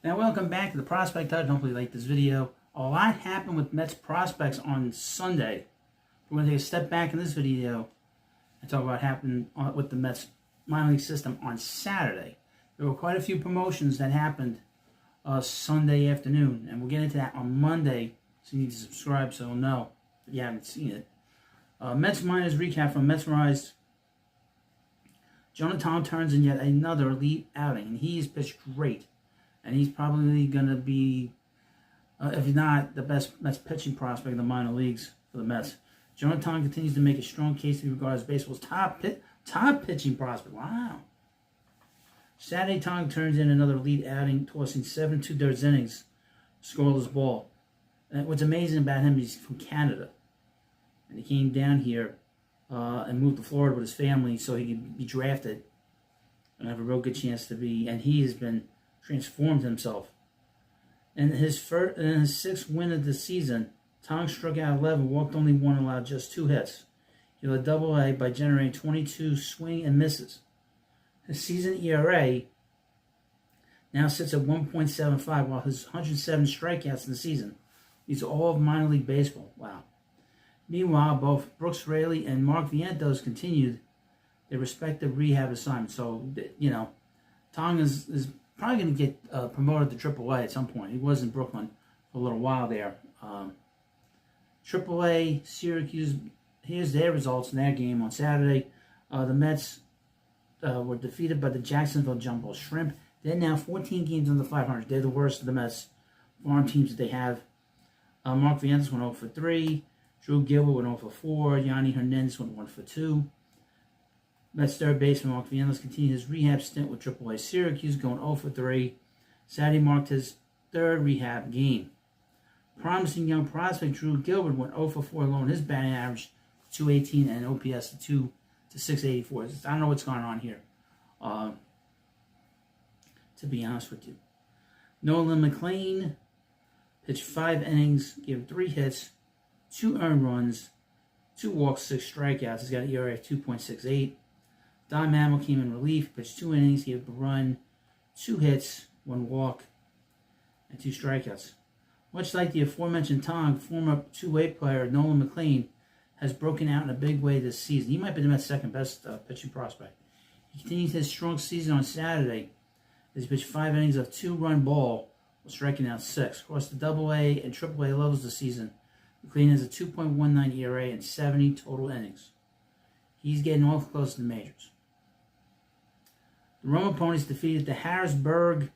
Now, welcome back to the Prospect Hut. Hopefully you like this video. A lot happened with Mets prospects on Sunday. We're going to take a step back in this video and talk about what happened with the Mets minor league system on Saturday. There were quite a few promotions that happened Sunday afternoon, and we'll get into that on Monday, so you need to subscribe so you'll know if you haven't seen it. Mets minors recap from Mesmerized. Jonah Tom turns in yet another elite outing, and he's pitched great. And he's probably going to be, if not the best Mets pitching prospect in the minor leagues for the Mets. Jonah Tom continues to make a strong case to be regarded as baseball's top pitching prospect. Wow. Saturday, Tom turns in another elite outing, tossing 7 2/3 innings, scoreless ball. And what's amazing about him is he's from Canada. And he came down here and moved to Florida with his family so he could be drafted and have a real good chance to be. And he has been transformed himself. In his sixth win of the season, Tom struck out 11, walked only 1, allowed just 2 hits. He led Double-A by generating 22 swing and misses. His season ERA now sits at 1.75, while his 107 strikeouts in the season. These are all of minor league baseball. Wow. Meanwhile, both Brooks Raley and Mark Vientos continued their respective rehab assignments. So, Tom is probably going to get promoted to AAA at some point. He was in Brooklyn for a little while there. AAA, Syracuse, here's their results in their game on Saturday. The Mets were defeated by the Jacksonville Jumbo Shrimp. They're now 14 games under 500. They're the worst of the Mets farm teams that they have. Mark Vientos went 0 for 3. Drew Gilbert went 0 for 4. Yanni Hernandez went 1 for 2. Mets third baseman Mark Vientos continued his rehab stint with AAA Syracuse, going 0 for 3. Saturday marked his third rehab game. Promising young prospect Drew Gilbert went 0 for 4 alone. His batting average 218 and OPS to 684. I don't know what's going on here, to be honest with you. Nolan McLean pitched 5 innings, gave 3 hits, 2 earned runs, 2 walks, 6 strikeouts. He's got an ERA of 2.68. Don Mammal came in relief, pitched 2 innings, gave a run, 2 hits, 1 walk, and 2 strikeouts. Much like the aforementioned Tom, former two-way player Nolan McLean has broken out in a big way this season. He might be the Mets' second best pitching prospect. He continues his strong season on Saturday as he pitched 5 innings of 2-run ball while striking out 6. Across the Double-A and Triple-A levels this season, McLean has a 2.19 ERA and 70 total innings. He's getting awful close to the majors. The Roma Ponies defeated the Harrisburg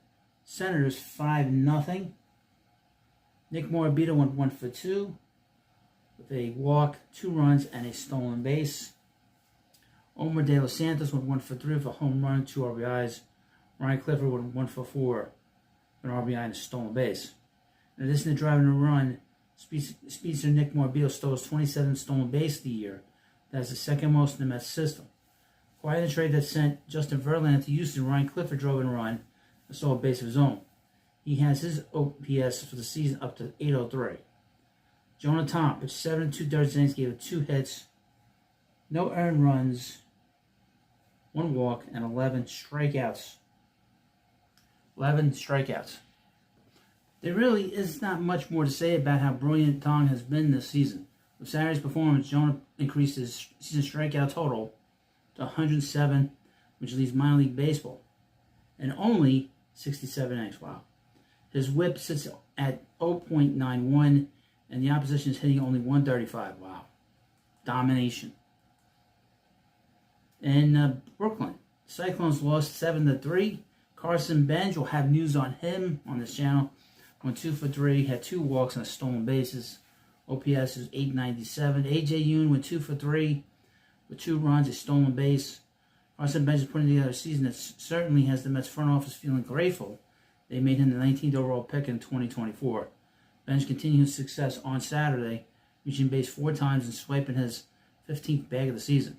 Senators 5-0. Nick Morabito went 1 for 2 with a walk, 2 runs, and a stolen base. Omar De Los Santos went 1 for 3 with a home run, 2 RBIs. Ryan Clifford went 1 for 4 with an RBI and a stolen base. In addition to driving a run, speedster Nick Morabito stole his 27th stolen base of the year. That's the second most in the Mets system. Quiet the trade that sent Justin Verlander to Houston, Ryan Clifford drove in a run and stole a base of his own. He has his OPS for the season up to 803. Jonah Tom pitched 7 2/3 innings, gave 2 hits, no earned runs, 1 walk, and 11 strikeouts. 11 strikeouts. There really is not much more to say about how brilliant Tom has been this season. With Saturday's performance, Jonah increased his season strikeout total to 107, which leads minor league baseball, and only 67 innings. Wow. His whip sits at 0.91, and the opposition is hitting only 135. Wow. Domination. In Brooklyn, Cyclones lost 7-3. Carson Bench, will have news on him on this channel. Went 2 for 3, had 2 walks and a stolen bases. OPS is 897. AJ Yoon went 2 for 3 with 2 runs, a stolen base. Carson Bench is putting together a season that certainly has the Mets front office feeling grateful they made him the 19th overall pick in 2024. Bench continued his success on Saturday, reaching base 4 times and swiping his 15th bag of the season.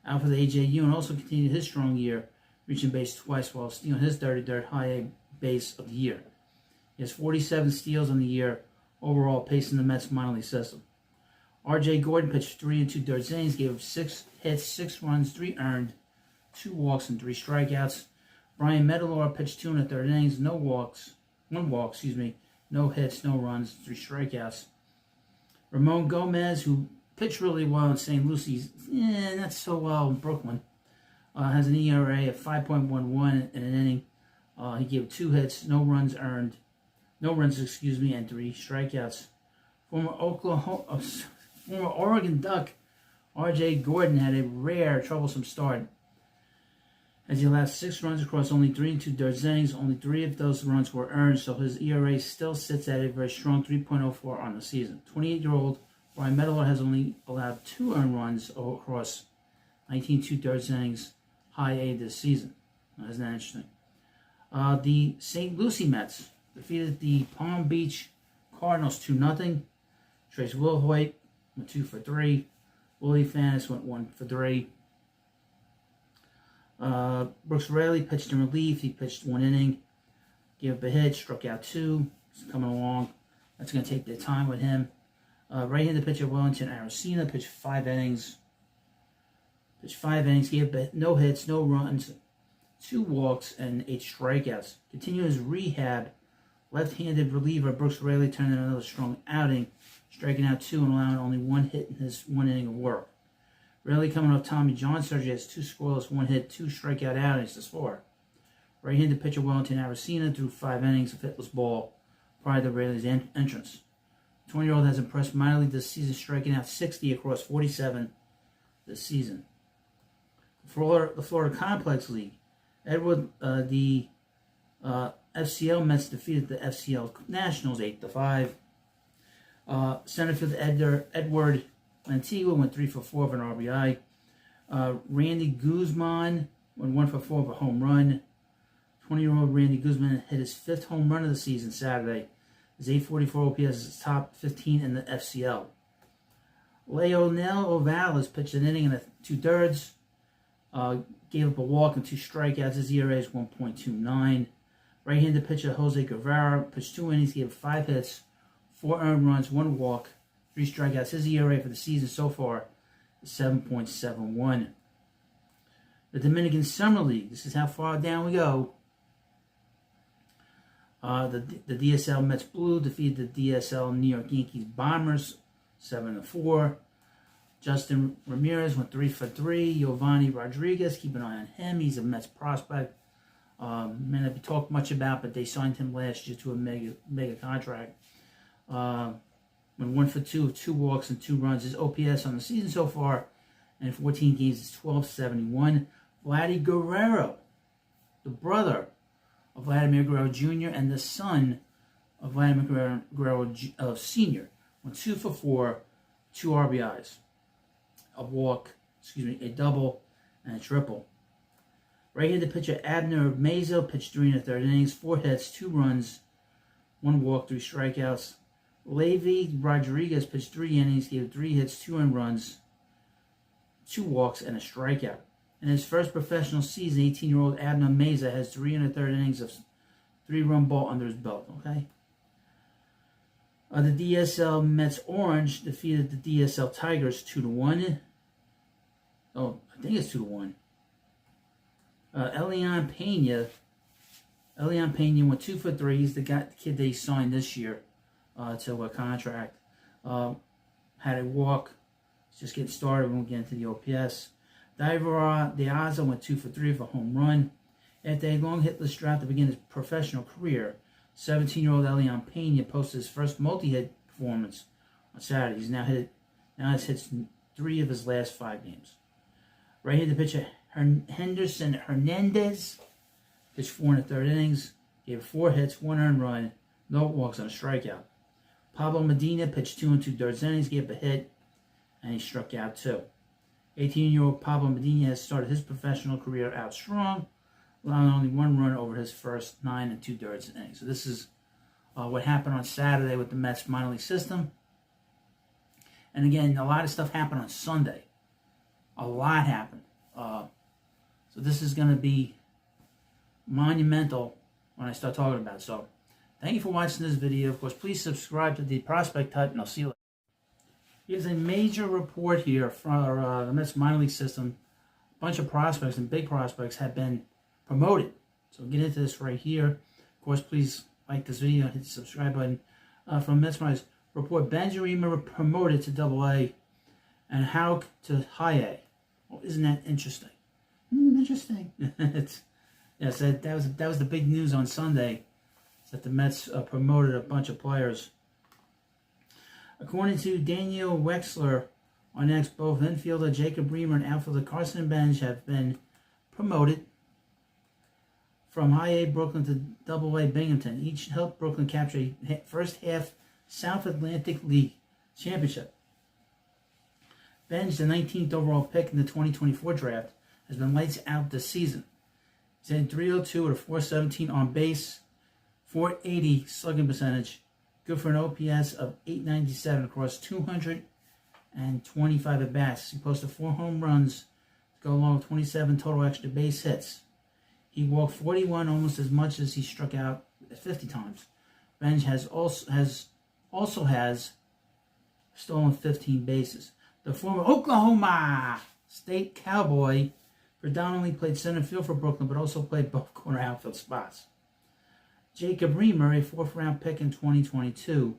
Alfred A.J. Yoon also continued his strong year, reaching base twice while stealing his 33rd high A base of the year. He has 47 steals on the year, overall pacing the Mets minor league system. R.J. Gordon pitched 3 2/3 innings, gave up 6 hits, 6 runs, 3 earned, 2 walks, and 3 strikeouts. Brian Metalor pitched 2 1/3 innings, no walks, one walk, no hits, no runs, 3 strikeouts. Ramon Gomez, who pitched really well in St. Lucie, not so well in Brooklyn, has an ERA of 5.11 in an inning. He gave 2 hits, no runs, and 3 strikeouts. Former Oregon Duck R.J. Gordon had a rare, troublesome start as he allowed 6 runs across only 3 2/3 innings. Only 3 of those runs were earned, so his ERA still sits at a very strong 3.04 on the season. 28-year-old Brian Meadowlark has only allowed 2 earned runs across 19 2/3 innings, high A this season. Isn't that interesting? The St. Lucie Mets defeated the Palm Beach Cardinals 2-0. Trace Wilhoit went 2 for 3. Willie Fannis went 1 for 3. Brooks Raley pitched in relief. He pitched 1 inning, gave up a hit, struck out 2. He's coming along. That's going to take their time with him. Right-handed pitcher Wellington Arocena pitched 5 innings. Gave up no hits, no runs, 2 walks, and 8 strikeouts. Continuing his rehab, left-handed reliever Brooks Raley turned in another strong outing, striking out 2 and allowing only 1 hit in his 1 inning of work. Raley, coming off Tommy John surgery, has 2 scoreless, 1 hit, 2 strikeout outings to score. Right-handed pitcher Wellington Arocena threw 5 innings of hitless ball prior to Raley's entrance. The 20-year-old has impressed mightily this season, striking out 60 across 47 this season. The Florida Complex League, the FCL Mets defeated the FCL Nationals 8-5. Center fielder Edward Antigua went 3 for 4 of an RBI. Randy Guzman went 1 for 4 of a home run. 20-year-old Randy Guzman hit his 5th home run of the season Saturday. His 844 OPS is top 15 in the FCL. Leonel Ovales pitched an inning and 2/3. Gave up a walk and 2 strikeouts. His ERA is 1.29. Right-handed pitcher Jose Guevara pitched 2 innings, gave 5 hits, 4 earned runs, 1 walk, 3 strikeouts. His ERA for the season so far is 7.71. The Dominican Summer League. This is how far down we go. The DSL Mets Blue defeated the DSL New York Yankees Bombers 7-4. Justin Ramirez went 3 for 3. Giovanni Rodriguez, keep an eye on him. He's a Mets prospect. May not be talked much about, but they signed him last year to a mega contract. Went 1 for 2 of 2 walks and 2 runs. His OPS on the season so far in 14 games is 1271. Vladdy Guerrero, the brother of Vladimir Guerrero Jr. and the son of Vladimir Guerrero Sr., went 2 for 4, 2 RBIs. A double, and a triple. Right-handed pitcher Abner Mazo pitched 3 1/3 innings, 4 hits, 2 runs, 1 walk, 3 strikeouts. Levi Rodriguez pitched 3 innings, gave 3 hits, 2 earned runs, 2 walks, and a strikeout. In his first professional season, 18-year-old Abner Mazo has 3 1/3 innings of 3-run ball under his belt. Okay. The DSL Mets Orange defeated the DSL Tigers 2-1. Oh, I think it's 2-1. Elian Pena went 2 for 3. He's the kid they signed this year to a contract. Had a walk. He's just getting started. We'll get into the OPS. Diver Deaza went 2 for 3 for a home run. After a long hitless drought to begin his professional career, 17-year-old Elian Pena posted his first multi-hit performance on Saturday. He's now has hits 3 of his last 5 games. Right-handed pitcher Henderson Hernandez pitched 4 1/3 innings, gave 4 hits, 1 earned run, no walks, and a strikeout. Pablo Medina pitched 2 2/3 innings, gave a hit, and he struck out 2. 18-year-old Pablo Medina has started his professional career out strong, allowing only 1 run over his first 9 2/3 innings. So this is what happened on Saturday with the Mets minor league system. And again, a lot of stuff happened on Sunday. A lot happened. So this is going to be monumental when I start talking about it. So thank you for watching this video. Of course, please subscribe to the Prospect Hut, and I'll see you later. Here's a major report here from the Mets minor league system. A bunch of prospects and big prospects have been promoted. So we'll get into this right here. Of course, please like this video and hit the subscribe button. From Mesmerize report, Benjamin promoted to AA and Houck to High A. Well, isn't that interesting? Interesting. Yes, that was the big news on Sunday, that the Mets promoted a bunch of players. According to Daniel Wexler on X, both infielder Jacob Bremer and outfielder Carson Bench have been promoted from High A Brooklyn to AA Binghamton. Each helped Brooklyn capture a first half South Atlantic League championship. Bench, the 19th overall pick in the 2024 draft, has been lights out this season. He's hitting .302 with a .417 on base, .480 slugging percentage, good for an OPS of .897 across 225 at bats. He posted 4 home runs to go along with 27 total extra base hits. He walked 41, almost as much as he struck out 50 times. Bench also has stolen 15 bases. The former Oklahoma State Cowboy predominantly played center field for Brooklyn, but also played both corner outfield spots. Jacob Bremer, a 4th-round pick in 2022,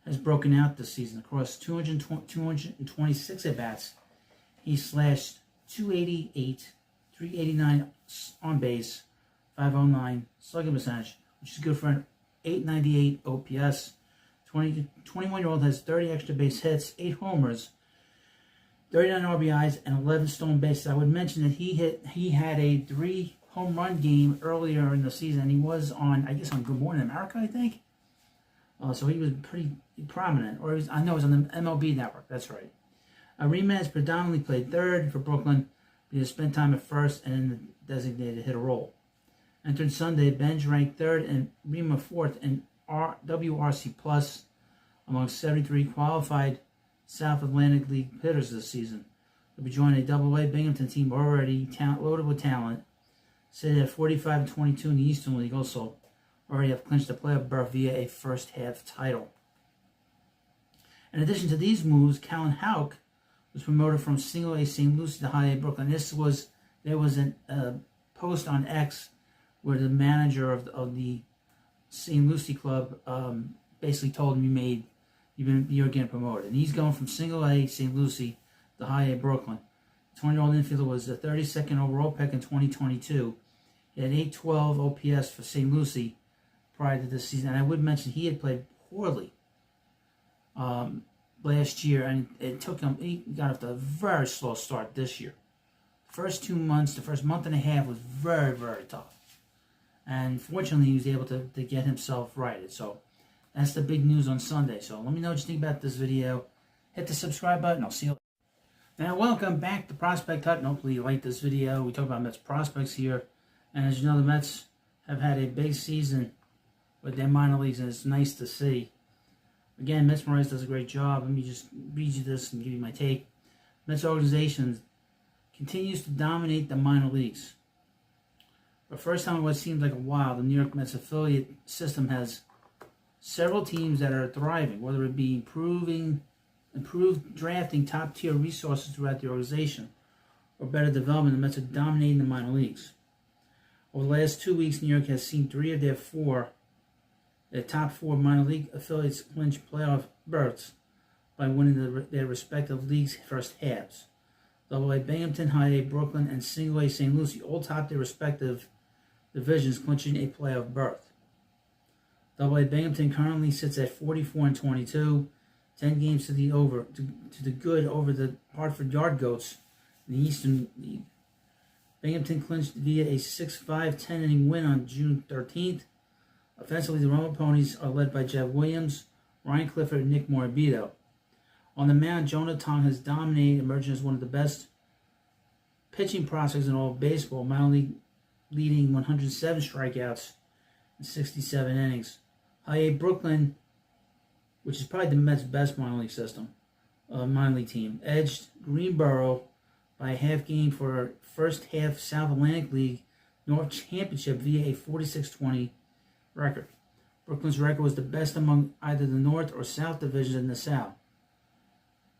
has broken out this season. Across 226 at-bats, he slashed .288, .389 on base, .509 slugging percentage, which is good for an .898 OPS. 21-year-old has 30 extra base hits, 8 homers, 39 RBIs, and 11 stolen bases. I would mention that he had a 3 home run game earlier in the season. He was on Good Morning America, I think. So he was pretty prominent. Or I know he was on the MLB Network. That's right. Rima has predominantly played third for Brooklyn. He has spent time at first and in the designated hitter role. Entered Sunday, Bench ranked third and Rima fourth in WRC Plus among 73 qualified South Atlantic League hitters this season. They'll be joining a AA Binghamton team already loaded with talent. Sitting at 45-22 in the Eastern League, also already have clinched a playoff berth via a first-half title. In addition to these moves, Callan Houck was promoted from Single A St. Lucie to High A Brooklyn. There was a post on X where the manager of the St. Lucie club basically told him you're getting promoted, and he's going from Single A St. Lucie to High A Brooklyn. 20-year-old infielder was the 32nd overall pick in 2022. He had 812 OPS for St. Lucie prior to this season. And I would mention he had played poorly last year, and it took him. He got off to a very slow start this year. First 2 months, the first month and a half was very, very tough. And fortunately, he was able to get himself righted. So that's the big news on Sunday. So let me know what you think about this video. Hit the subscribe button. I'll see you later. Now, welcome back to Prospect Hut, and hopefully you like this video. We talk about Mets prospects here. And as you know, the Mets have had a big season with their minor leagues, and it's nice to see. Again, Mesmerize does a great job. Let me just read you this and give you my take. Mets organization continues to dominate the minor leagues. For the first time in what seems like a while, the New York Mets affiliate system has several teams that are thriving, whether it be improved drafting top-tier resources throughout the organization, or better development. The Mets are dominating the minor leagues. Over the last 2 weeks, New York has seen 3 of their top 4 minor league affiliates clinch playoff berths by winning their respective leagues' first halves. AA Binghamton, High A Brooklyn, and Single A St. Lucie all topped their respective divisions, clinching a playoff berth. AA Binghamton currently sits at 44-22, 10 games to the good over the Hartford Yard Goats in the Eastern League. Binghamton clinched via a 6-5 10-inning win on June 13th. Offensively, the Roma Ponies are led by Jeff Williams, Ryan Clifford, and Nick Morabito. On the mound, Jonah Tong has dominated, emerging as one of the best pitching prospects in all of baseball, minor league leading 107 strikeouts in 67 innings. High A Brooklyn, which is probably the Mets' best minor league team, edged Greenboro by a half game for first half South Atlantic League North Championship via a 46-20 record. Brooklyn's record was the best among either the North or South divisions in the South.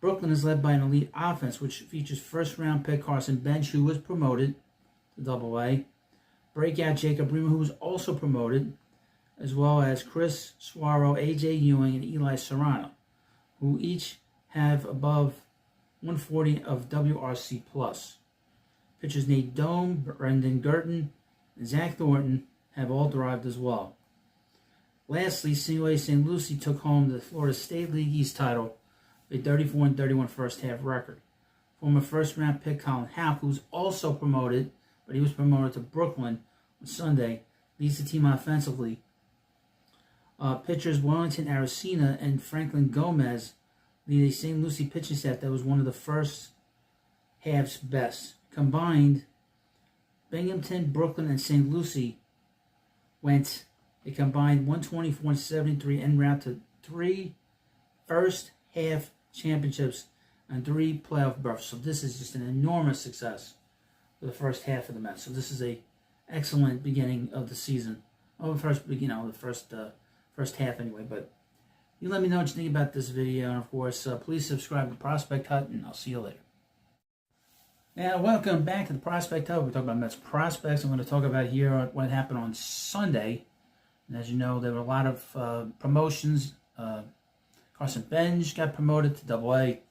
Brooklyn is led by an elite offense, which features first-round pick Carson Bench, who was promoted to AA, breakout Jacob Bremer, who was also promoted, as well as Chris Suaro, A.J. Ewing, and Eli Serrano, who each have above 140 of WRC+. Pitchers Nate Dome, Brendan Gurton, and Zach Thornton have all derived as well. Lastly, Single A St. Lucie took home the Florida State League East title with a 34-31 first half record. Former first round pick Colin Houck, who was also promoted, but he was promoted to Brooklyn on Sunday, leads the team offensively. Pitchers Wellington Aracena and Franklin Gomez lead a St. Lucie pitching staff that was one of the first half's best. Combined, Binghamton, Brooklyn, and St. Lucie went a combined 124-73 en route to 3 first half championships and 3 playoff berths. So this is just an enormous success for the first half of the Mets. So this is a excellent beginning of the season. Oh, the first half anyway. But you let me know what you think about this video, and of course, please subscribe to Prospect Hut, and I'll see you later. Now, welcome back to the Prospect Hut. We're talking about Mets prospects. I'm going to talk about here what happened on Sunday. And as you know, there were a lot of promotions. Carson Benj got promoted to Double-A.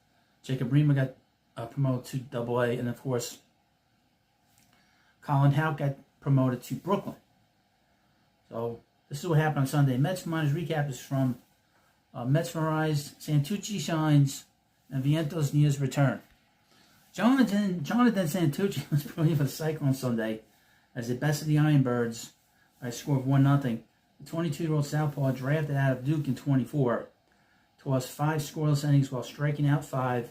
Jacob Bremer got promoted to Double-A. And, of course, Colin Houck got promoted to Brooklyn. So, this is what happened on Sunday. Mets Minors recap is from Mets Rise, Santucci shines, and Vientos Nia's return. Jonathan Santucci was brilliant for the Cyclones on Sunday as they bested the Ironbirds by a score of 1-0. The 22-year-old Southpaw drafted out of Duke in 24 tossed 5 scoreless innings while striking out 5,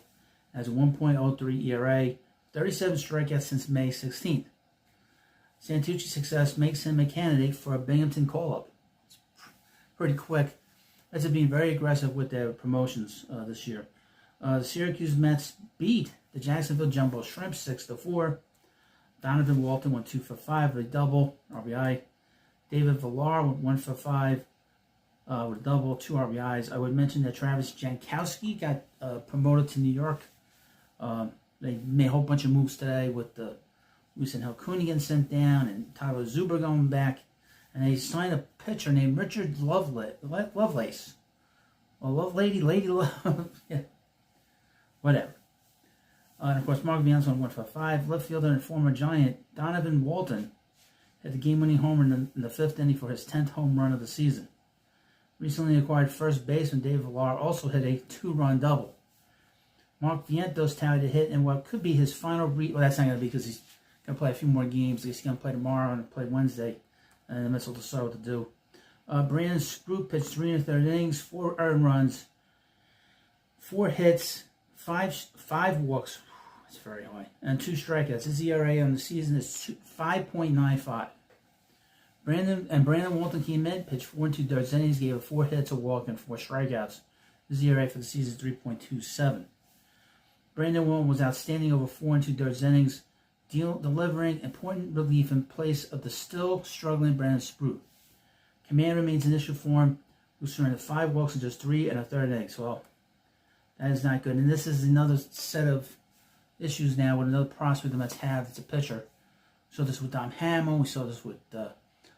has a 1.03 ERA, 37 strikeouts since May 16th. Santucci's success makes him a candidate for a Binghamton call-up. It's pretty quick. Mets have been very aggressive with their promotions this year. The Syracuse Mets beat the Jacksonville Jumbo Shrimp 6-4. Donovan Walton went 2 for 5 with a double, RBI. David Villar went 1 for 5 with a double, 2 RBIs. I would mention that Travis Jankowski got promoted to New York. They made a whole bunch of moves today with the Lucien Halcuni getting sent down and Tyler Zuber going back. And they signed a pitcher named Richard Lovelace. Well, Lady Love. Yeah. Whatever. And of course, Mark Bianco went 1 for 5. Left fielder and former Giant Donovan Walton hit the game-winning homer in the 5th inning for his 10th home run of the season. Recently acquired first baseman Dave Villar also hit a 2-run double. Mark Vientos tallied a hit in what could be his final well, that's not going to be because he's going to play a few more games. He's going to play tomorrow and play Wednesday. And the Mets will decide what to do. Brandon Scroop pitched 3 1/3 innings, 4 earned runs, 4 hits, 5 walks. That's very high. And 2 strikeouts. His ERA on the season is 5.95. Brandon Walton came in, pitched 4 2/3 innings, gave 4 hits, a walk, and 4 strikeouts. His ERA for the season is 3.27. Brandon Walton was outstanding over 4 2/3 innings, delivering important relief in place of the still struggling Brandon Scroop. Command remains in issue form, who surrendered 5 walks in just 3 1/3 innings. Well, that is not good. And this is another set of issues now with another prospect the Mets have. It's a pitcher. We saw this with Dom Hamill. We saw this with a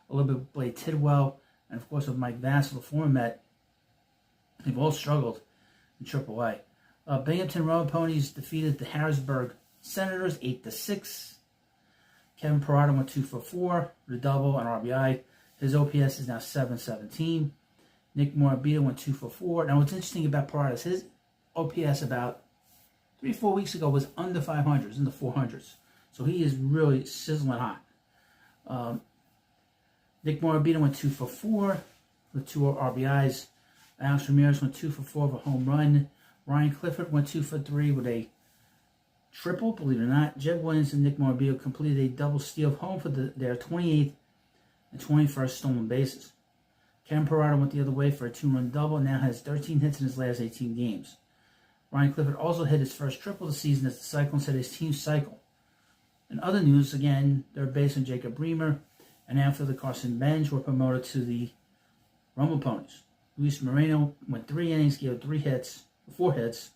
little bit with Blade Tidwell. And, of course, with Mike Vassell, the former Met. They've all struggled in AAA. Binghamton Rowan Ponies defeated the Harrisburg Senators 8-6. Kevin Parada went 2 for 4 with a double and RBI. His OPS is now 717. Nick Morabito went 2 for 4. Now, what's interesting about Parada is his OPS about 3-4 weeks ago was under 500, in the 400s. So he is really sizzling hot. Nick Morabito went 2 for 4 with 2 RBIs. Alex Ramirez went 2 for 4 with a home run. Ryan Clifford went 2 for 3 with a triple, believe it or not. Jed Williams and Nick Morabito completed a double steal of home for their 28th and 21st stolen bases. Kevin Parada went the other way for a 2-run double and now has 13 hits in his last 18 games. Ryan Clifford also hit his first triple of the season as the Cyclones hit his team's cycle. In other news, again, third baseman Jacob Bremer and outfielder Carson Benj were promoted to the Rumble Ponies. Luis Moreno went 3 innings, gave 4 hits,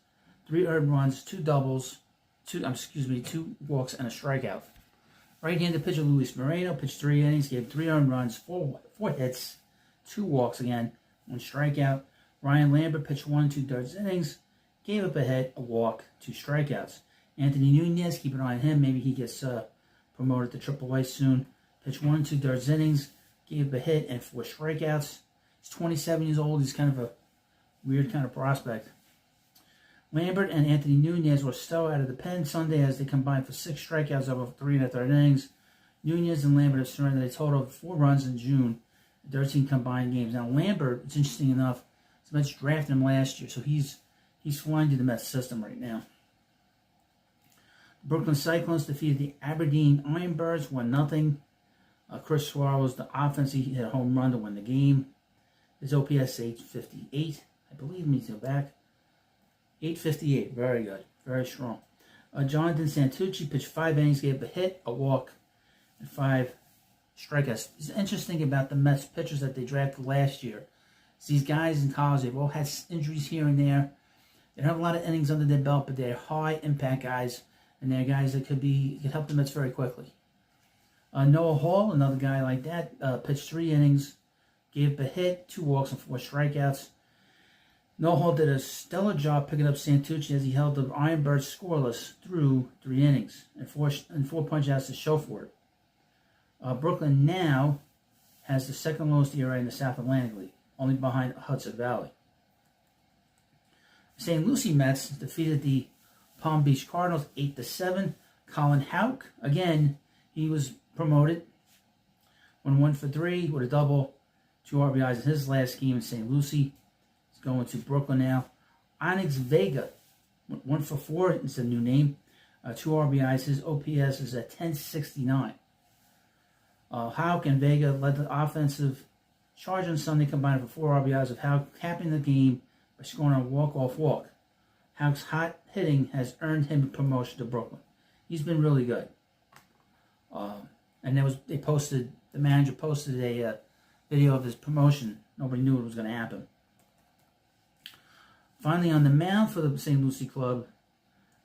3 earned runs, 2 doubles, 2 walks, and a strikeout. Right-handed pitcher Luis Moreno pitched 3 innings, gave 3 earned runs, 4 hits, 2 walks again, 1 strikeout. Ryan Lambert pitched 1 2/3 innings, gave up a hit, a walk, 2 strikeouts. Anthony Nunez, keep an eye on him. Maybe he gets promoted to AAA soon. Pitched 1 2/3 innings, gave up a hit and 4 strikeouts. He's 27 years old. He's kind of a weird kind of prospect. Lambert and Anthony Nunez were still out of the pen Sunday as they combined for 6 strikeouts over 3 1/3 innings. Nunez and Lambert have surrendered a total of 4 runs in June, 13 combined games. Now Lambert, it's interesting enough, the Mets drafted him last year, so he's flying through the Mets system right now. The Brooklyn Cyclones defeated the Aberdeen Ironbirds 1-0. Chris Suarez, the offense, he hit a home run to win the game. His OPS 858. I believe he needs to go back. 858. Very good. Very strong. Jonathan Santucci pitched 5 innings, gave a hit, a walk, and 5 strikeouts. It's interesting about the Mets pitchers that they drafted last year. So these guys in college, they've all had injuries here and there. They don't have a lot of innings under their belt, but they're high impact guys, and they're guys that could help the Mets very quickly. Noah Hall, another guy like that, pitched 3 innings, gave up a hit, 2 walks, and 4 strikeouts. Noah Hall did a stellar job picking up Santucci as he held the Ironbirds scoreless through 3 innings and 4 punch-outs to show for it. Brooklyn now has the second lowest ERA in the South Atlantic League, only behind Hudson Valley. St. Lucie Mets defeated the Palm Beach Cardinals 8-7. Colin Houck, again, he was promoted. Went 1 for 3 with a double, 2 RBIs in his last game in St. Lucie. He's going to Brooklyn now. Onyx Vega, 1 for 4. It's a new name. 2 RBIs. His OPS is at 1069. Houck and Vega led the offensive charge on Sunday, combined for 4 RBIs, of Houck capping the game by scoring a walk-off walk. Houck's hot hitting has earned him a promotion to Brooklyn. He's been really good. And the manager posted a video of his promotion. Nobody knew it was going to happen. Finally, on the mound for the St. Lucie club,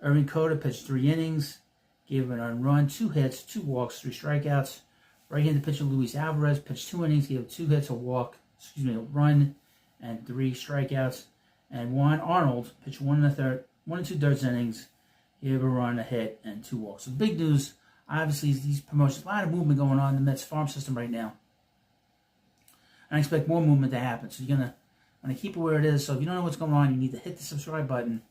Irvin Cota pitched 3 innings, gave an earned run, 2 hits, 2 walks, 3 strikeouts. Right-handed pitcher Luis Alvarez pitched 2 innings, gave 2 hits, a run, and 3 strikeouts. And Juan Arnold pitched 1 2/3 innings, gave a run, a hit, and 2 walks. So big news. Obviously, these promotions, a lot of movement going on in the Mets farm system right now. And I expect more movement to happen. So you're going to keep it where it is. So if you don't know what's going on, you need to hit the subscribe button.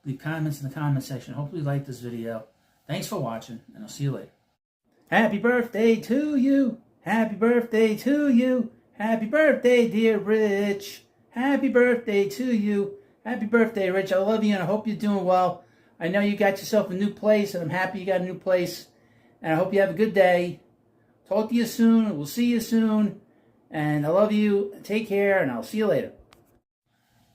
Leave comments in the comment section. Hopefully you like this video. Thanks for watching, and I'll see you later. Happy birthday to you. Happy birthday to you. Happy birthday, dear Rich. Happy birthday to you. Happy birthday, Rich. I love you, and I hope you're doing well. I know you got yourself a new place, and I'm happy you got a new place. And I hope you have a good day. Talk to you soon. We'll see you soon. And I love you. Take care, and I'll see you later.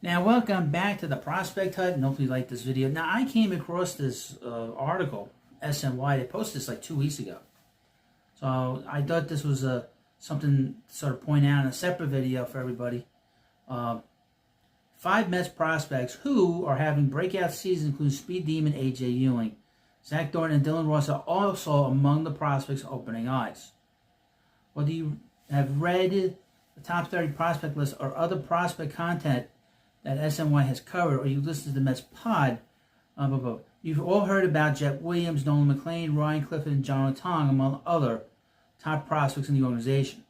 Now, welcome back to the Prospect Hut, and hopefully you like this video. Now, I came across this article, SNY. They posted this like 2 weeks ago. So I thought this was something to sort of point out in a separate video for everybody. 5 Mets prospects who are having breakout seasons include Speed Demon A.J. Ewing. Zach Thornton and Dylan Ross are also among the prospects opening eyes. Whether you have read the top 30 prospect list or other prospect content that SNY has covered, or you listen to the Mets pod, you've all heard about Jet Williams, Nolan McLean, Ryan Clifford, and John Otong, among other top prospects in the organization.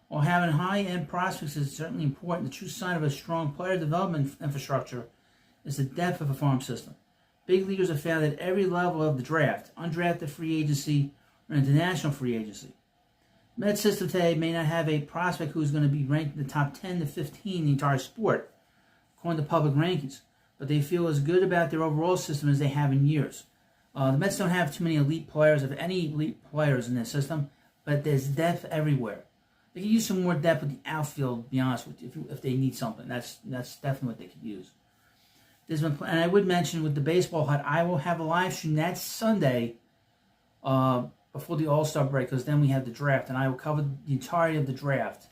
While having high-end prospects is certainly important, the true sign of a strong player development infrastructure is the depth of a farm system. Big leaguers have found at every level of the draft, undrafted free agency, or international free agency. The Mets system today may not have a prospect who is going to be ranked in the top 10 to 15 in the entire sport, according to public rankings, but they feel as good about their overall system as they have in years. The Mets don't have too many elite players, if any elite players in their system, but there's depth everywhere. They could use some more depth with the outfield, to be honest with you, if they need something. That's definitely what they could use. And I would mention with the Baseball Hut, I will have a live stream that Sunday before the All-Star break, because then we have the draft, and I will cover the entirety of the draft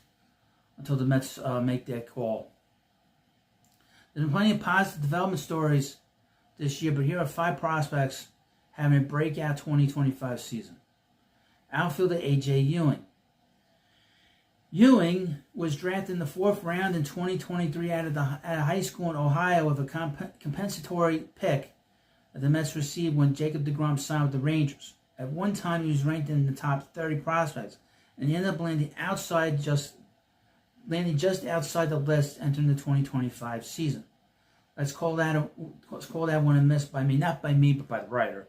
until the Mets make their call. There's been plenty of positive development stories this year, but here are 5 prospects having a breakout 2025 season. Outfielder A.J. Ewing. Ewing was drafted in the 4th round in 2023 out of high school in Ohio with a compensatory pick that the Mets received when Jacob deGrom signed with the Rangers. At one time, he was ranked in the top 30 prospects, and he ended up landing just outside the list entering the 2025 season. Let's call that one a miss by me, not by me, but by the writer.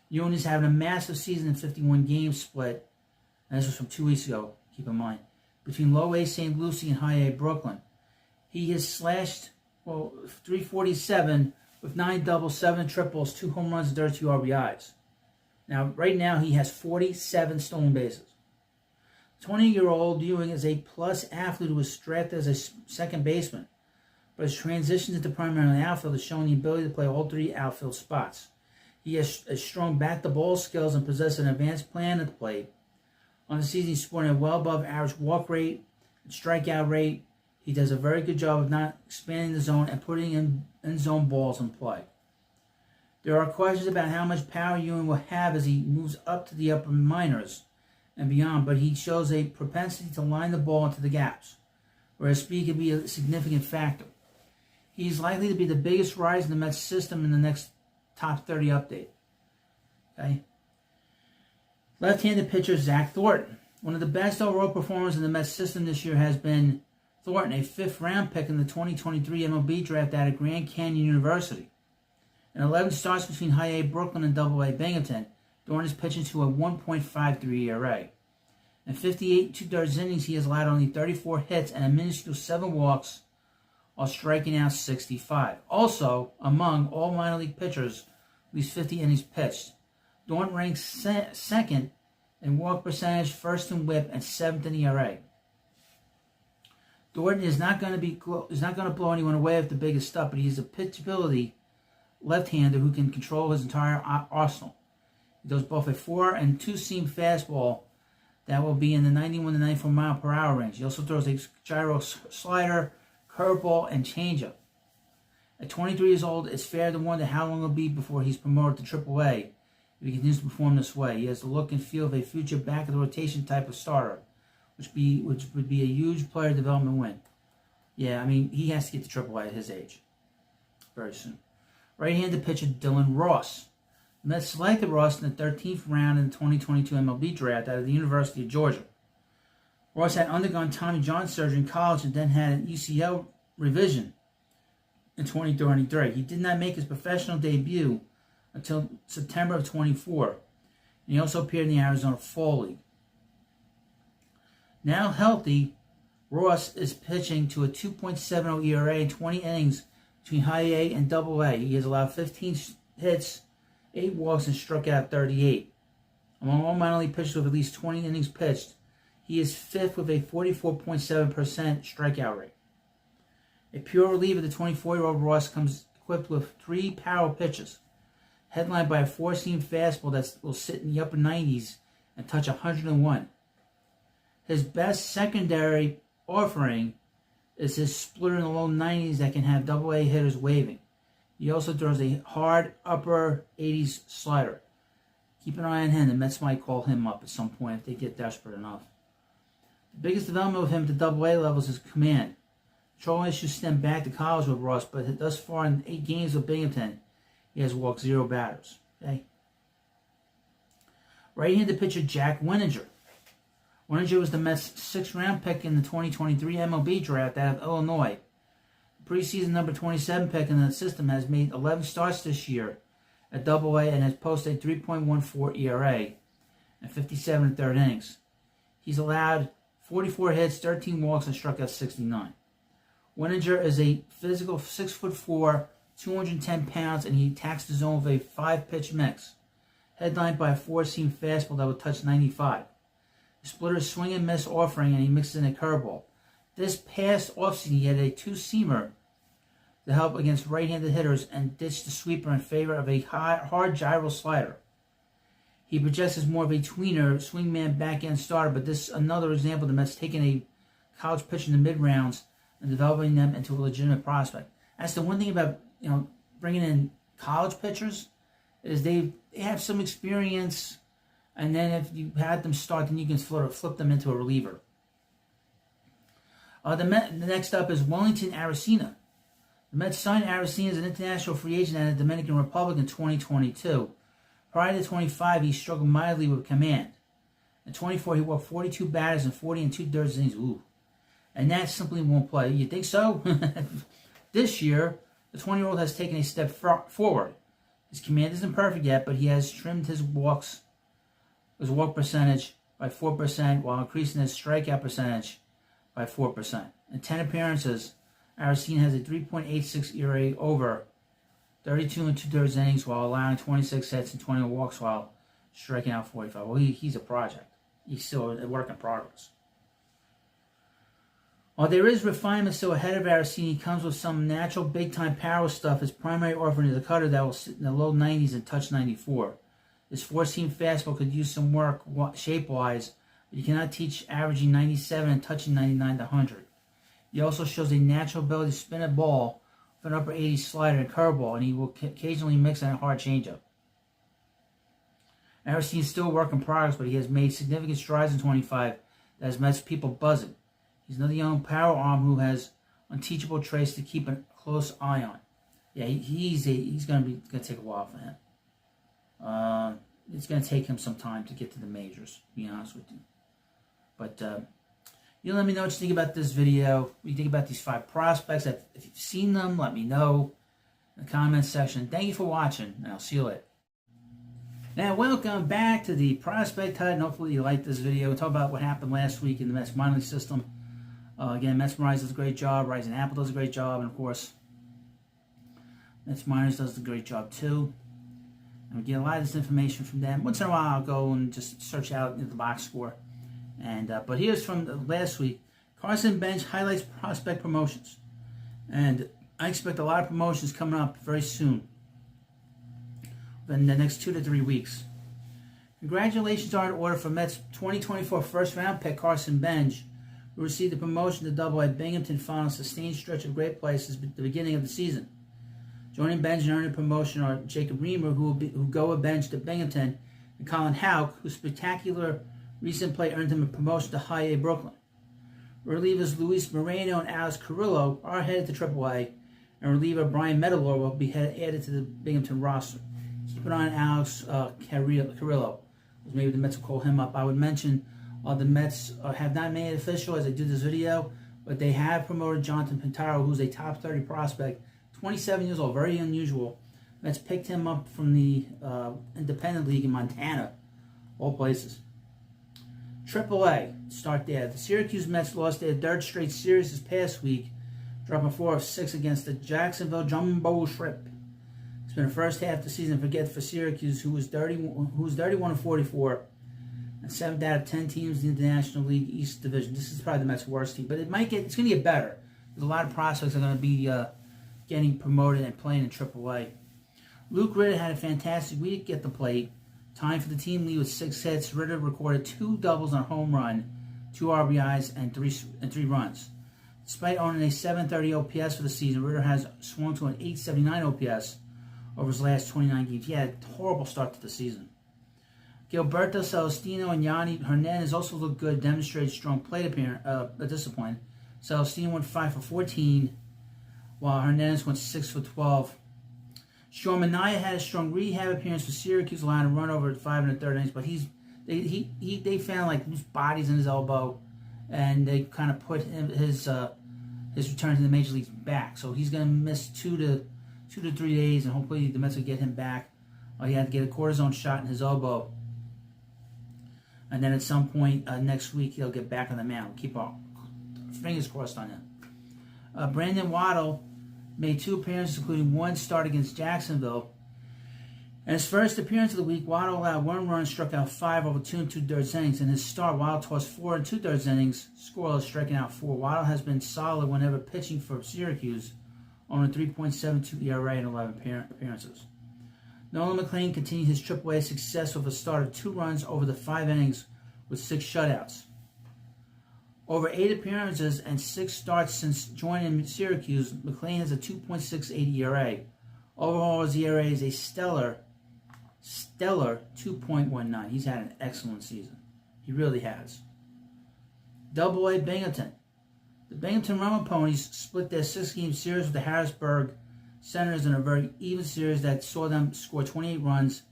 Ewing is having a massive season in 51 games split, and this was from 2 weeks ago, keep in mind, between low A St. Lucie and high A Brooklyn. He has slashed, 347 with 9 doubles, 7 triples, 2 home runs, and 32 RBIs. Now, right now, he has 47 stolen bases. 20-year-old Ewing is a plus athlete who was drafted as a second baseman, but his transition into primary outfield is showing the ability to play all 3 outfield spots. He has a strong bat-to-ball skills and possesses an advanced plan at the plate. On the season, he's sporting a well above average walk rate and strikeout rate. He does a very good job of not expanding the zone and putting in zone balls in play. There are questions about how much power Ewing will have as he moves up to the upper minors and beyond, but he shows a propensity to line the ball into the gaps, where his speed can be a significant factor. He's likely to be the biggest rise in the Mets system in the next top 30 update. Okay. Left-handed pitcher Zach Thornton. One of the best overall performers in the Mets system this year has been Thornton, a 5th-round pick in the 2023 MLB draft out of Grand Canyon University. In 11 starts between high A Brooklyn and double A Binghamton, Thornton is pitching to a 1.53 ERA. In 58 2/3 innings, he has allowed only 34 hits and a minuscule 7 walks while striking out 65. Also, among all minor league pitchers, at least 50 innings pitched, Thornton ranks second in walk percentage, first in WHIP, and 7th in ERA. Thornton is not going to blow anyone away with the biggest stuff, but he's a pitchability left-hander who can control his entire arsenal. He throws both a 4 and 2-seam fastball that will be in the 91 to 94 mile per hour range. He also throws a gyro slider, curveball, and changeup. At 23 years old, it's fair to wonder how long it'll be before he's promoted to AAA. If he continues to perform this way, he has the look and feel of a future back of the rotation type of starter, which would be a huge player development win. Yeah, I mean, he has to get to AAA at his age very soon. Right-handed pitcher Dylan Ross. The Mets selected Ross in the 13th round in the 2022 MLB draft out of the University of Georgia. Ross had undergone Tommy John surgery in college and then had an UCL revision in 2023. He did not make his professional debut until September of 24, and he also appeared in the Arizona Fall League. Now healthy, Ross is pitching to a 2.70 ERA in 20 innings between high A and double A. He has allowed 15 hits, 8 walks, and struck out 38. Among all minor league pitchers with at least 20 innings pitched, he is 5th with a 44.7% strikeout rate. A pure reliever, the 24-year-old Ross comes equipped with 3 power pitches, headlined by a 4-seam fastball that will sit in the upper 90s and touch 101. His best secondary offering is his splitter in the low 90s that can have double-A hitters waving. He also throws a hard upper 80s slider. Keep an eye on him. The Mets might call him up at some point if they get desperate enough. The biggest development with him to double-A levels is command. Control issues stem back to college with Ross, but thus far in 8 games with Binghamton, he has walked 0 batters. Okay. Right-handed pitcher Jack Winninger. Winninger was the Mets' 6th-round pick in the 2023 MLB draft out of Illinois. The preseason number 27 pick in the system has made 11 starts this year at Double A and has posted a 3.14 ERA and 57 1/3 innings. He's allowed 44 hits, 13 walks, and struck out 69. Winninger is a physical 6'4", 210 pounds, and he attacks the zone with a 5-pitch mix, headlined by a 4-seam fastball that will touch 95. The splitter is swing and miss offering, and he mixes in a curveball. This past offseason, he had a 2-seamer to help against right-handed hitters and ditched the sweeper in favor of a hard gyro slider. He projects as more of a tweener, swingman back-end starter, but this is another example of the Mets taking a college pitcher in the mid-rounds and developing them into a legitimate prospect. That's the one thing about bringing in college pitchers is they have some experience, and then if you had them start, then you can flip them into a reliever. The next up is Wellington Arocena. The Mets signed Arocena as an international free agent out of the Dominican Republic in 2022. Prior to 25, he struggled mightily with command. At 24, he walked 42 batters and 40 2/3 innings. Ooh. And that simply won't play. You think so? This year, the 20-year-old has taken a step forward. His command isn't perfect yet, but he has trimmed his walk percentage by 4% while increasing his strikeout percentage by 4%. In 10 appearances, Arocena has a 3.86 ERA over 32 2/3 innings while allowing 26 hits and 20 walks while striking out 45. Well, he's a project. He's still a work in progress. While there is refinement still ahead of Arocena, he comes with some natural big-time power stuff. His primary offering is a cutter that will sit in the low 90s and touch 94. His four-seam fastball could use some work shape-wise, but you cannot teach averaging 97 and touching 99 to 100. He also shows a natural ability to spin a ball with an upper 80s slider and curveball, and he will occasionally mix in a hard changeup. Arocena is still a work in progress, but he has made significant strides in 25 that has Mets people buzzing. He's another young power arm who has unteachable traits to keep a close eye on. Yeah, he's going to take a while for him. It's going to take him some time to get to the majors, to be honest with you. But you let me know what you think about this video. What you think about these 5 prospects. If you've seen them, let me know in the comments section. Thank you for watching, and I'll see you later. Now, welcome back to the Prospect Hut, and hopefully you liked this video. We'll talk about what happened last week in the Mets minor league system. Again, Mets Rise does a great job. Rising Apple does a great job. And, of course, Mets Minors does a great job, too. And we get a lot of this information from them. Once in a while, I'll go and just search out the box score. And but here's from last week. Carson Bench highlights prospect promotions. And I expect a lot of promotions coming up very soon. In the next 2 to 3 weeks. Congratulations are in order for Mets 2024 first-round pick Carson Bench, who received the promotion to Double-A Binghamton following a sustained stretch of great plays at the beginning of the season. Joining Bench and earning promotion are Jacob Reamer, who go a bench to Binghamton, and Colin Houck, whose spectacular recent play earned him a promotion to High A Brooklyn. Relievers Luis Moreno and Alex Carrillo are headed to Triple-A, and reliever Brian Metalor will be added to the Binghamton roster. Keep an eye on Alex Carrillo. Maybe the Mets will call him up. I would mention the Mets have not made it official as I do this video, but they have promoted Jonathan Pintaro, who's a top 30 prospect, 27 years old, very unusual. Mets picked him up from the Independent League in Montana, all places. Triple-A, start there. The Syracuse Mets lost their 3rd straight series this past week, dropping 4 of 6 against the Jacksonville Jumbo Shrimp. It's been the first half of the season for Syracuse, who was 31 and 44, and 7th out of 10 teams in the National League East Division. This is probably the Mets' worst team, but it's going to get better. There's a lot of prospects that are going to be getting promoted and playing in Triple-A. Luke Ritter had a fantastic week at the plate, tying for the team lead with 6 hits. Ritter recorded 2 doubles on a home run, 2 RBIs, and 3 runs. Despite owning a 730 OPS for the season, Ritter has swung to an 879 OPS over his last 29 games. He had a horrible start to the season. Gilberto Celestino and Yanni Hernandez also looked good, demonstrated strong plate discipline. Celestino went 5 for 14, while Hernandez went 6 for 12. Sean Manaea had a strong rehab appearance for Syracuse, allowing a run over at 5 1/3 innings, but they found like loose bodies in his elbow, and they kind of put his return to the major leagues back. So he's going to miss 2 to 3 days, and hopefully the Mets will get him back. He had to get a cortisone shot in his elbow, and then at some point next week he'll get back on the mound. Keep our fingers crossed on him. Brandon Waddle made 2 appearances, including 1 start against Jacksonville. In his first appearance of the week, Waddle allowed 1 run, struck out 5 over 2 2/3 innings. In his start, Waddle tossed 4 2/3 innings, scoreless, striking out 4. Waddle has been solid whenever pitching for Syracuse, on a 3.72 ERA in 11 appearances. Nolan McLean continued his Triple-A success with a start of 2 runs over the 5 innings with 6 shutouts. Over 8 appearances and 6 starts since joining Syracuse, McLean has a 2.68 ERA. Overall, his ERA is a stellar 2.19. He's had an excellent season. He really has. Double-A Binghamton. The Binghamton Rumble Ponies split their 6-game series with the Harrisburg Senators in a very even series that saw them score 28 runs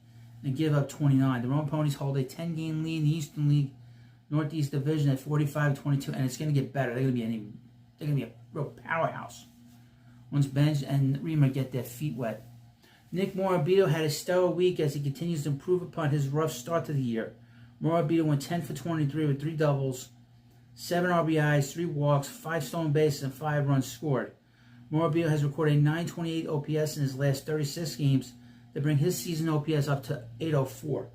and give up 29. The Rumble Ponies hold a 10-game lead in the Eastern League Northeast Division at 45-22, and it's going to get better. They're going to be a real powerhouse once Benj and Reamer get their feet wet. Nick Morabito had a stellar week as he continues to improve upon his rough start to the year. Morabito went 10 for 23 with 3 doubles, 7 RBIs, 3 walks, 5 stolen bases, and 5 runs scored. Morabito has recorded a .928 OPS in his last 36 games that bring his season OPS up to .804.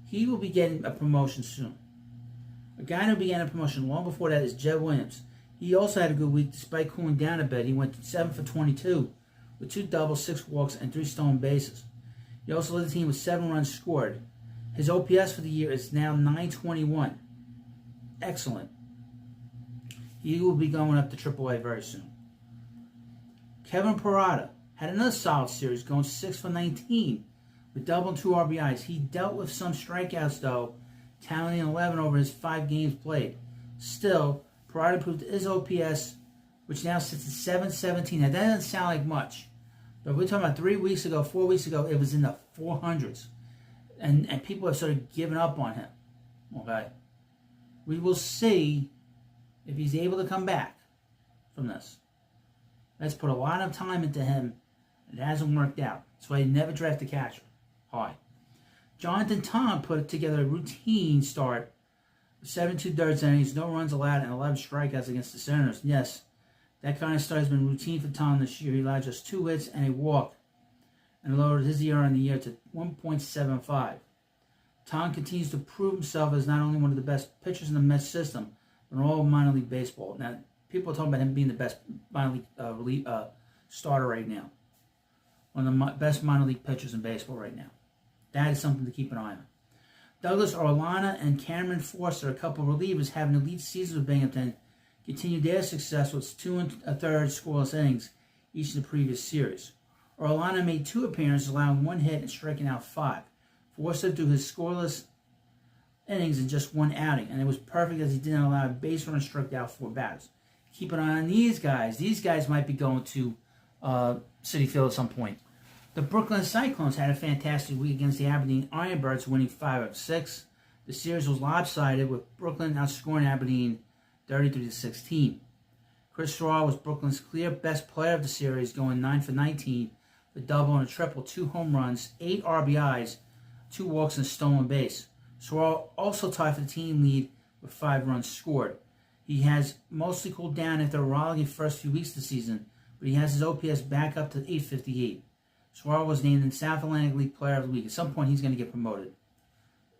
He will be getting a promotion soon. A guy who began a promotion long before that is Jed Williams. He also had a good week despite cooling down a bit. He went 7 for 22 with 2 doubles, 6 walks, and 3 stolen bases. He also led the team with 7 runs scored. His OPS for the year is now .921. Excellent. He will be going up to AAA very soon. Kevin Parada had another solid series, going 6 for 19 with double and 2 RBIs. He dealt with some strikeouts, though, tallying 11 over his 5 games played. Still, Parada improved his OPS, which now sits at .717. Now, that doesn't sound like much, but we're talking about 4 weeks ago, it was in the 400s. And people have sort of given up on him. Okay? We will see if he's able to come back from this. Let's put a lot of time into him. It hasn't worked out. That's why he never drafted a catcher. High. Jonathan Tom put together a routine start with 7 2/3 innings, no runs allowed, and 11 strikeouts against the Senators. Yes, that kind of start has been routine for Tom this year. He allowed just 2 hits and a walk, and lowered his ERA in the year to 1.75. Tom continues to prove himself as not only one of the best pitchers in the Mets system, but in all of minor league baseball. Now, people are talking about him being the best minor league starter right now. One of the best minor league pitchers in baseball right now. That is something to keep an eye on. Douglas Orlana and Cameron Forster, a couple of relievers having elite seasons with Binghamton, continued their success with 2 1/3 scoreless innings each in the previous series. Orlana made 2 appearances, allowing 1 hit and striking out 5. Forster threw his scoreless innings in just 1 outing, and it was perfect as he didn't allow a base run and struck out 4 batters. Keep an eye on these guys. These guys might be going to Citi Field at some point. The Brooklyn Cyclones had a fantastic week against the Aberdeen Ironbirds, winning 5 of 6. The series was lopsided, with Brooklyn outscoring Aberdeen 33-16. Chris Straw was Brooklyn's clear best player of the series, going 9 for 19, with a double and a triple, 2 home runs, 8 RBIs, 2 walks, and a stolen base. Straw also tied for the team lead with 5 runs scored. He has mostly cooled down after a rollicking first few weeks of the season, but he has his OPS back up to .858. Suarez was named in South Atlantic League Player of the Week. At some point, he's going to get promoted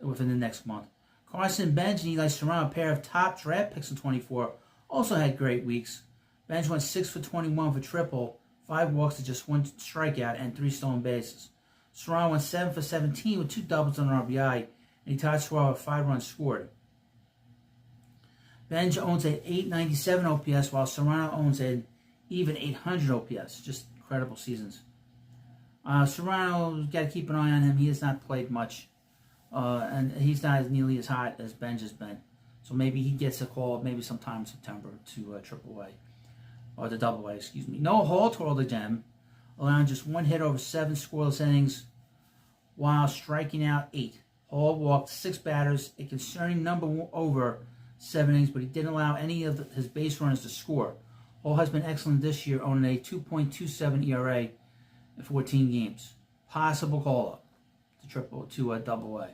within the next month. Carson Benj and Eli Serrano, a pair of top draft picks in 24, also had great weeks. Benj went 6 for 21 for triple, 5 walks to just 1 strikeout, and 3 stolen bases. Serrano went 7 for 17 with 2 doubles and an RBI, and he tied Suarez with 5 runs scored. Benj owns an .897 OPS, while Serrano owns an even .800 OPS. Just incredible seasons. Serrano, got to keep an eye on him. He has not played much, and he's not as nearly as hot as Benj has been. So maybe he gets a call maybe sometime in September to AAA, or the AA, excuse me. Noah Hall twirled the gem, allowing just 1 hit over 7 scoreless innings, while striking out 8. Hall walked 6 batters, a concerning number over 7 innings, but he didn't allow any of his base runners to score. Hall has been excellent this year, owning a 2.27 ERA in 14 games. Possible call-up to AA.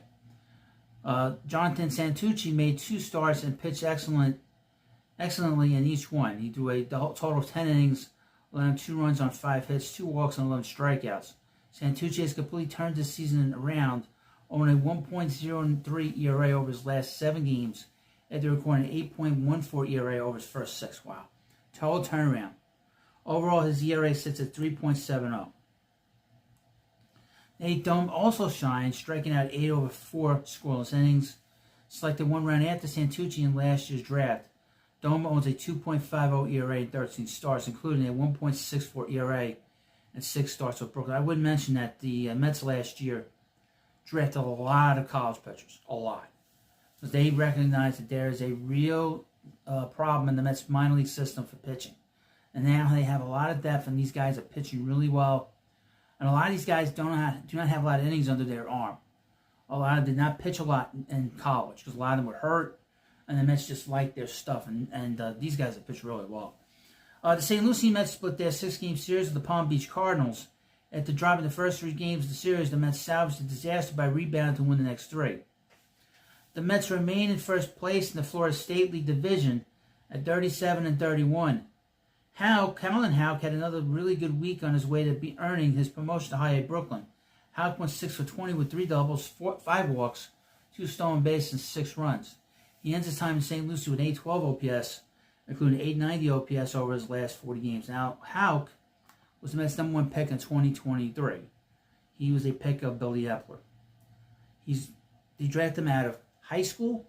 Jonathan Santucci made 2 starts and pitched excellently in each one. He threw a total of 10 innings, allowing 2 runs on 5 hits, 2 walks, and 11 strikeouts. Santucci has completely turned this season around, owning a 1.03 ERA over his last 7 games, after recording an 8.14 ERA over his first 6. Wow. Total turnaround. Overall, his ERA sits at 3.70. Nate Dome also shined, striking out 8 over 4 scoreless innings. Selected 1 round after Santucci in last year's draft, Dome owns a 2.50 ERA in 13 starts, including a 1.64 ERA and 6 starts with Brooklyn. I would mention that the Mets last year drafted a lot of college pitchers, a lot. Because they recognize that there is a real problem in the Mets minor league system for pitching. And now they have a lot of depth, and these guys are pitching really well. And a lot of these guys do not have a lot of innings under their arm. A lot of them did not pitch a lot in college because a lot of them were hurt, and the Mets just like their stuff. And these guys have pitched really well. The St. Lucie Mets split their 6-game series with the Palm Beach Cardinals. After dropping the first 3 games of the series, the Mets salvaged the disaster by rebounding to win the next 3. The Mets remain in first place in the Florida State League Division at 37-31. Colin Houck had another really good week on his way to earning his promotion to High A Brooklyn. Houck went 6 for 20 with 3 doubles, 5 walks, 2 stolen bases, and 6 runs. He ends his time in St. Lucie with 812 OPS, including 890 OPS over his last 40 games. Now, Houck was the Mets' #1 pick in 2023. He was a pick of Billy Epler. They drafted him out of high school.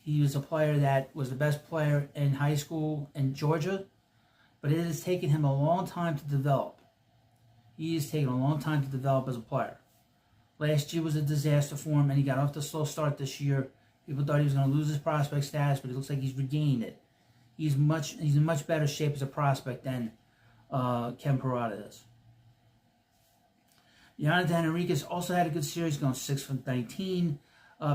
He was a player that was the best player in high school in Georgia, but it has taken him a long time to develop. He has taken a long time to develop as a player. Last year was a disaster for him, and he got off to a slow start this year. People thought he was going to lose his prospect status, but it looks like he's regained it. He's in much better shape as a prospect than Kevin Parada is. Jonathan Enriquez also had a good series, going 6 for 19.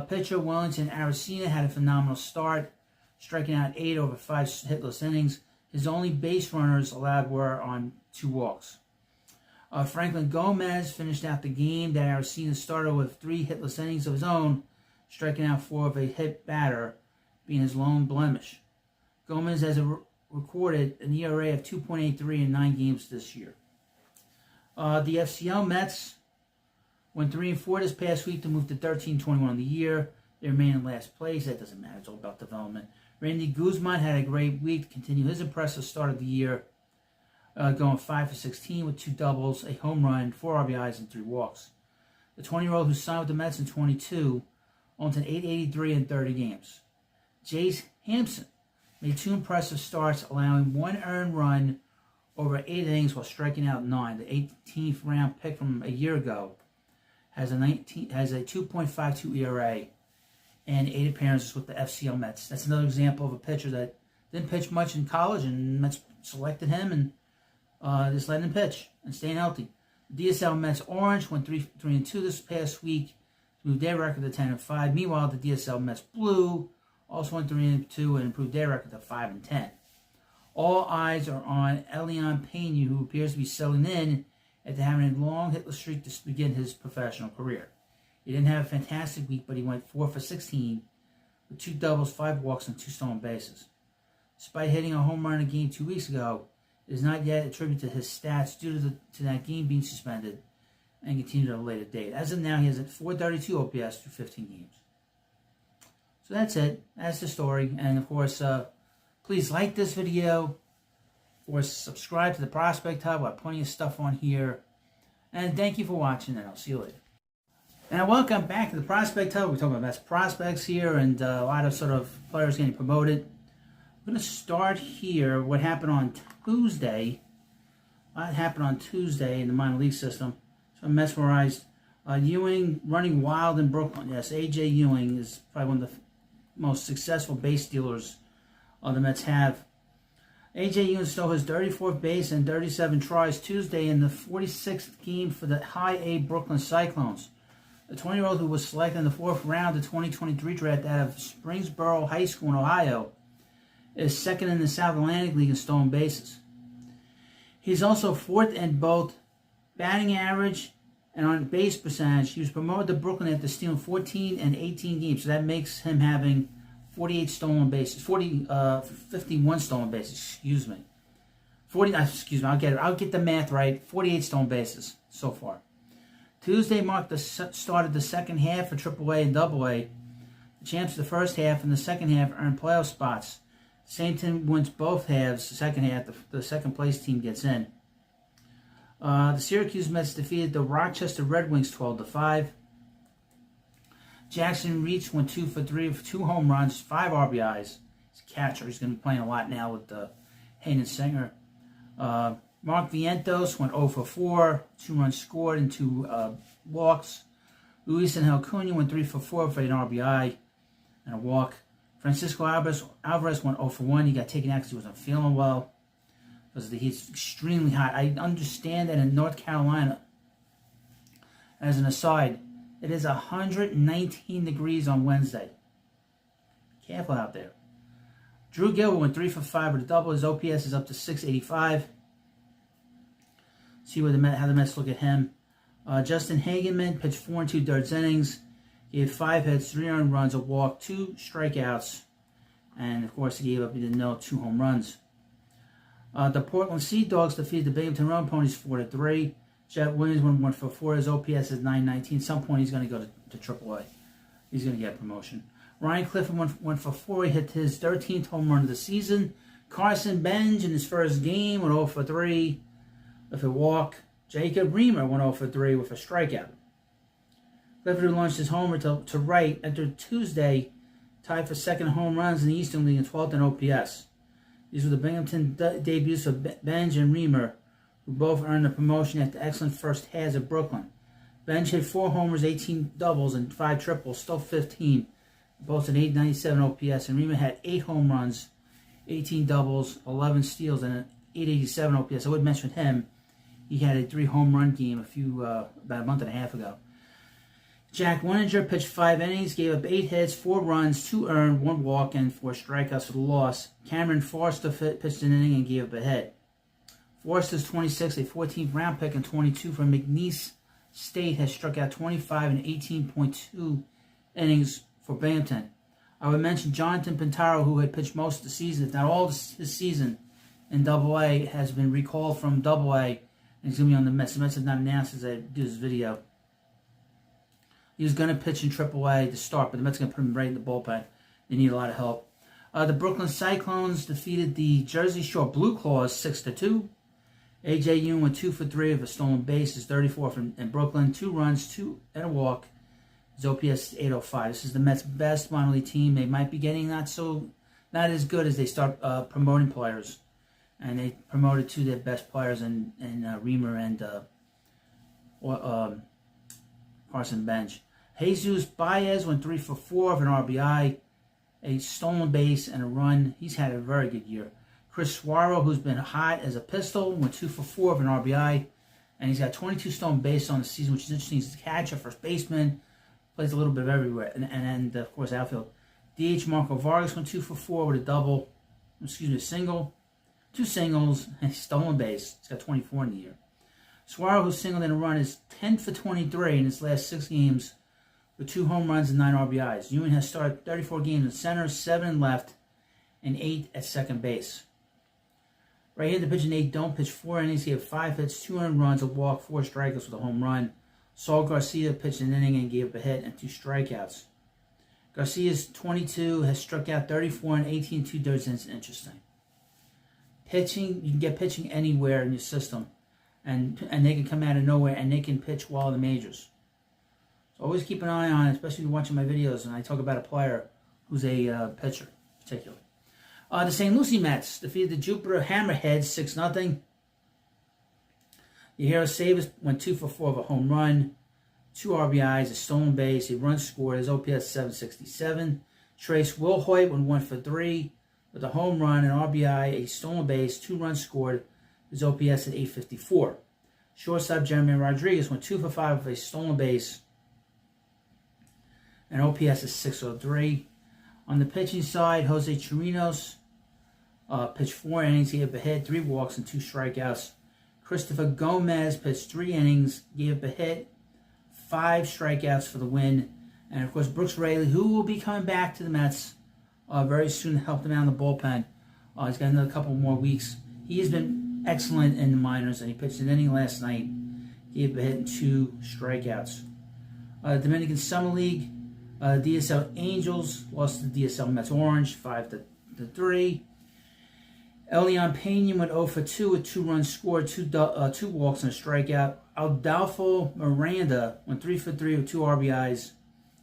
Pitcher Wellington Aracena had a phenomenal start, striking out 8 over 5 hitless innings. His only base runners allowed were on 2 walks. Franklin Gomez finished out the game that Aracena started with 3 hitless innings of his own, striking out 4 of a hit batter, being his lone blemish. Gomez has recorded an ERA of 2.83 in 9 games this year. The FCL Mets went 3-4 this past week to move to 13-21 on the year. They remain in last place. That doesn't matter. It's all about development. Randy Guzman had a great week to continue his impressive start of the year, going 5 for 16 with 2 doubles, a home run, 4 RBIs, and 3 walks. The 20-year-old who signed with the Mets in 22 owns an 883 in 30 games. Jace Hampson made 2 impressive starts, allowing 1 earned run over 8 innings while striking out 9. The 18th round pick from a year ago has a 2.52 ERA and 8 appearances with the FCL Mets. That's another example of a pitcher that didn't pitch much in college, and Mets selected him and just let him pitch and staying healthy. The DSL Mets Orange went 3-2 this past week to move their record to 10-5. Meanwhile, the DSL Mets Blue also went 3-2 and improved their record to 5-10. All eyes are on Elian Pena, who appears to be settling in after having a long hitless streak to begin his professional career. He didn't have a fantastic week, but he went 4 for 16 with 2 doubles, 5 walks, and 2 stolen bases. Despite hitting a home run in a game 2 weeks ago, it is not yet attributed to his stats due to that game being suspended and continued at a later date. As of now, he has a 432 OPS through 15 games. So that's it. That's the story. And of course, please like this video. Of course, subscribe to the Prospect Hub. I have plenty of stuff on here. And thank you for watching, and I'll see you later. And welcome back to the Prospect Hub. We're talking about best prospects here and a lot of sort of players getting promoted. I'm going to start here. What happened on Tuesday? What happened on Tuesday in the minor league system? So I'm mesmerized. Ewing running wild in Brooklyn. Yes, A.J. Ewing is probably one of the most successful base stealers the Mets have. A.J. Ewing stole his 34th base and 37 tries Tuesday in the 46th game for the High A Brooklyn Cyclones. The 20-year-old who was selected in the 4th round of the 2023 draft out of Springboro High School in Ohio is second in the South Atlantic League in stolen bases. He's also 4th in both batting average and on base percentage. He was promoted to Brooklyn after stealing 14 and 18 games, so that makes him having 48 stolen bases, 51 stolen bases, excuse me. I'll get the math right. 48 stolen bases so far. Tuesday marked the start of the second half for AAA and AA. The champs of the first half and the second half earned playoff spots. The same team wins both halves. The second half, the second place team gets in. The Syracuse Mets defeated the Rochester Red Wings 12-5. Jackson Reach went 2 for 3 with 2 home runs, 5 RBIs. He's a catcher. He's going to be playing a lot now with Hayden Singer. Mark Vientos went 0 for 4, 2 runs scored and 2 walks. Luis Angel Cunha went 3 for 4 for an RBI and a walk. Francisco Alvarez went 0 for 1. He got taken out because he wasn't feeling well because the heat's extremely hot. I understand that in North Carolina, as an aside, it is 119 degrees on Wednesday. Careful out there. Drew Gilbert went 3 for 5 with a double. His OPS is up to 685. See how the Mets look at him. Justin Hageman pitched 4 2/3 innings. He had 5 hits, 3 earned runs, a walk, 2 strikeouts, and of course he gave up, 2 home runs. The Portland Sea Dogs defeated the Binghamton Round Ponies 4-3. Jet Williams went 1 for 4. His OPS is 919. Some point he's going to go to AAA. He's going to get a promotion. Ryan Clifford went for 4. He hit his 13th home run of the season. Carson Bench in his first game went 0 for 3 with a walk. Jacob Reamer went 0 for 3 with a strikeout. Clifford, who launched his homer to right, entered Tuesday, tied for second home runs in the Eastern League and 12th in OPS. These were the Binghamton debuts of Bench and Reamer, who both earned the promotion after excellent first halves at Brooklyn. Bench hit 4 homers, 18 doubles, and 5 triples, still 15. Both an 897 OPS, and Reamer had 8 home runs, 18 doubles, 11 steals, and an 887 OPS. I would mention him. He had a 3 home run game about a month and a half ago. Jack Weninger pitched 5 innings, gave up 8 hits, 4 runs, 2 earned, 1 walk, and 4 strikeouts for the loss. Cameron Forster pitched an inning and gave up a hit. Forster's 26, a 14th round pick, and 22 from McNeese State, has struck out 25 in 18.2 innings for Binghamton. I would mention Jonathan Pintaro, who had pitched most of the season, if not all his season in Double-A, has been recalled from Double-A, and he's going to be on the Mets. The Mets have not announced as I do this video. He was going to pitch in AAA to start, but the Mets are going to put him right in the bullpen. They need a lot of help. The Brooklyn Cyclones defeated the Jersey Shore Blue Claws 6-2. A.J. Yoon went 2 for 3 with a stolen base. His 34th in Brooklyn. 2 runs, 2 and a walk. His OPS is 805. This is the Mets' best minor league team. They might be getting not as good as they start promoting players. And they promoted 2 of their best players in Reamer and Carson Bench. Jesus Baez went 3 for 4 with an RBI, a stolen base, and a run. He's had a very good year. Chris Suaro, who's been hot as a pistol, went 2 for 4 with an RBI, and he's got 22 stolen bases on the season, which is interesting. He's a catcher, first baseman, plays a little bit of everywhere, and of course outfield. DH Marco Vargas went 2 for 4 with a single, 2 singles, and a stolen base. He's got 24 in the year. Suaro, who singled in a run, is 10 for 23 in his last 6 games with 2 home runs and 9 RBIs. Ewing has started 34 games in center, 7 in left, and 8 at second base. Right-handed pitcher Nate Doan pitched 4 innings. He had 5 hits, 2 earned runs, a walk, 4 strikeouts with a home run. Saul Garcia pitched an inning and gave up a hit and 2 strikeouts. Garcia's 22, has struck out 34 and 18 2/3 innings. Interesting. Pitching, you can get pitching anywhere in your system. And they can come out of nowhere, and they can pitch well in the majors. So always keep an eye on it, especially if you're watching my videos and I talk about a player who's a pitcher, particularly. The St. Lucie Mets defeated the Jupiter Hammerheads 6-0. Yahiro Savas went 2 for 4 with a home run, 2 RBIs, a stolen base, a run scored. His OPS 767. Trace Wilhoit went 1 for 3 with a home run, an RBI, a stolen base, 2 runs scored. His OPS at 854. Shortstop Jeremy Rodriguez went 2 for 5 with a stolen base. And OPS is 603. On the pitching side, Jose Chirinos pitched 4 innings. He had a hit, 3 walks, and 2 strikeouts. Christopher Gomez pitched 3 innings, gave up a hit, 5 strikeouts for the win. And of course, Brooks Raley, who will be coming back to the Mets very soon to help them out in the bullpen. He's got another couple more weeks. He has been excellent in the minors, and he pitched an inning last night. He gave a hit and 2 strikeouts. Dominican Summer League, DSL Angels lost to the DSL Mets Orange 5-3. Elian Pena went 0 for 2 with 2 runs scored, 2 walks and a strikeout. Adolfo Miranda went 3 for 3 with 2 RBIs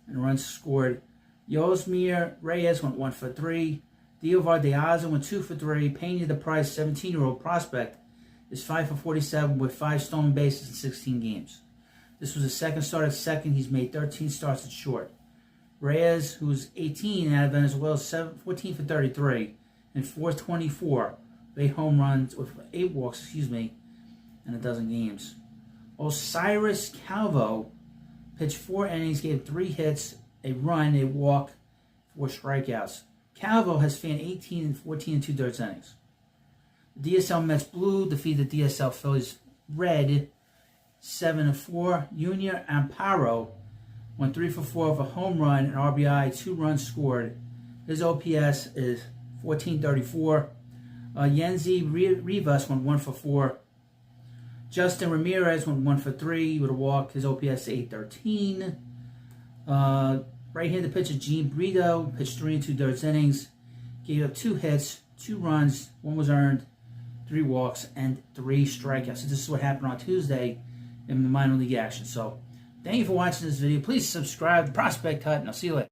and runs scored. Yosmir Reyes went 1 for 3. Diovar De Aza went 2 for 3. Pena, the prize 17-year-old prospect, is 5 for 47 with 5 stolen bases in 16 games. This was his second start at second. He's made 13 starts at short. Reyes, who's 18 out of Venezuela, 14 for 33 and 424. 8 home runs, with 8 walks, in a dozen games. Osiris Calvo pitched 4 innings, gave 3 hits, a run, a walk, 4 strikeouts. Calvo has fan 18 and 14 and 2/3 innings. The DSL Mets Blue defeated the DSL Phillies Red 7-4. Junior Amparo went 3 for 4 with a home run, an RBI, 2 runs scored. His OPS is 1434. Yenzi Rivas went 1 for 4. Justin Ramirez went 1 for 3 with a walk. His OPS is 813. Right-handed pitcher Gene Brito pitched 3 and 2/3 innings, gave up 2 hits, 2 runs, 1 was earned, 3 walks, and 3 strikeouts. So this is what happened on Tuesday in the minor league action. So thank you for watching this video. Please subscribe to Prospect Hut, and I'll see you later.